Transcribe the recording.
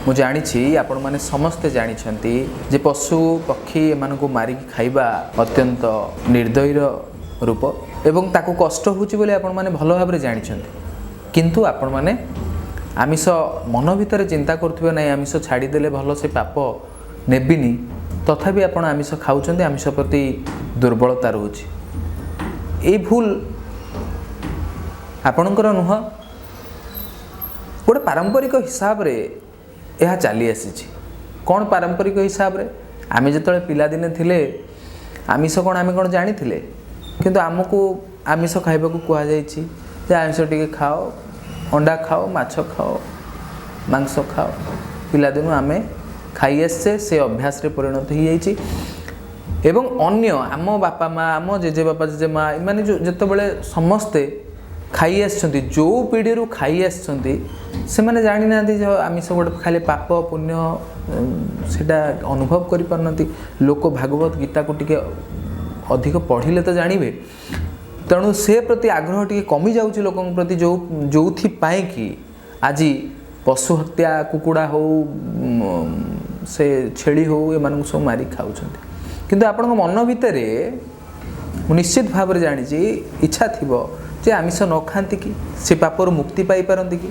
ମୁଁ ଜାଣିଛି ଆପଣମାନେ ସମସ୍ତେ ଜାଣିଛନ୍ତି ଯେ ପଶୁ ପକ୍ଷୀ ଏମାନଙ୍କୁ ମାରିକି ଖାଇବା ଅତ୍ୟନ୍ତ ନିର୍ଦ୍ଦୟୀର ରୂପ ଏବଂ ତାକୁ କଷ୍ଟ ହେଉଛି ବୋଲି ଆପଣମାନେ ଭଲ ଭାବରେ ଜାଣିଛନ୍ତି। କିନ୍ତୁ ଆପଣମାନେ ଆମିଷ ମନ ଭିତରେ ଚିନ୍ତା କରୁଥିବେ ନାହିଁ ଆମିଷ ଛାଡ଼ିଦେଲେ ଭଲ ସେ ପାପ ନେବିନି, ତଥାପି ଆପଣ ଆମିଷ ଖାଉଛନ୍ତି, ଆମିଷ ପ୍ରତି ଦୁର୍ବଳତା ରହୁଛି। ଏଇ ଭୁଲ ଆପଣଙ୍କର ନୁହଁ, ଗୋଟେ ପାରମ୍ପରିକ ହିସାବରେ ଏହା ଚାଲି ଆସିଛି। କ'ଣ ପାରମ୍ପରିକ ହିସାବରେ? ଆମେ ଯେତେବେଳେ ପିଲାଦିନେ ଥିଲେ ଆମିଷ କ'ଣ ଆମେ କ'ଣ ଜାଣିଥିଲେ? କିନ୍ତୁ ଆମକୁ ଆମିଷ ଖାଇବାକୁ କୁହାଯାଇଛି ଯେ ଆମିଷ ଟିକେ ଖାଅ, ଅଣ୍ଡା ଖାଅ, ମାଛ ଖାଅ, ମାଂସ ଖାଅ। ପିଲାଦିନୁ ଆମେ ଖାଇ ଆସିଛେ, ସେ ଅଭ୍ୟାସରେ ପରିଣତ ହୋଇଯାଇଛି। ଏବଂ ଅନ୍ୟ ଆମ ବାପା ମା, ଆମ ଜେଜେବାପା ଜେଜେମା ଏମାନେ ଯେତେବେଳେ ସମସ୍ତେ ଖାଇ ଆସିଛନ୍ତି, ଯେଉଁ ପିଢ଼ିରୁ ଖାଇ ଆସିଛନ୍ତି ସେମାନେ ଜାଣିନାହାନ୍ତି ଯେ ଆମିଷ ଗୋଟେ ଖାଲି ପାପ ପୁଣ୍ୟ, ସେଇଟା ଅନୁଭବ କରିପାରୁନାହାନ୍ତି। ଲୋକ ଭାଗବତ ଗୀତାକୁ ଟିକେ ଅଧିକ ପଢ଼ିଲେ ତ ଜାଣିବେ। ତେଣୁ ସେ ପ୍ରତି ଆଗ୍ରହ ଟିକେ କମିଯାଉଛି ଲୋକଙ୍କ ପ୍ରତି, ଯେଉଁଥିପାଇଁ କି ଆଜି ପଶୁ ହତ୍ୟା, କୁକୁଡ଼ା ହେଉ, ସେ ଛେଳି ହେଉ, ଏମାନଙ୍କୁ ସବୁ ମାରି ଖାଉଛନ୍ତି। କିନ୍ତୁ ଆପଣଙ୍କ ମନ ଭିତରେ ମୁଁ ନିଶ୍ଚିତ ଭାବରେ ଜାଣିଛି ଇଚ୍ଛା ଥିବ ଯେ ଆମିଷ ନ ଖାଆନ୍ତି କି, ସେ ପାପରୁ ମୁକ୍ତି ପାଇପାରନ୍ତି କି।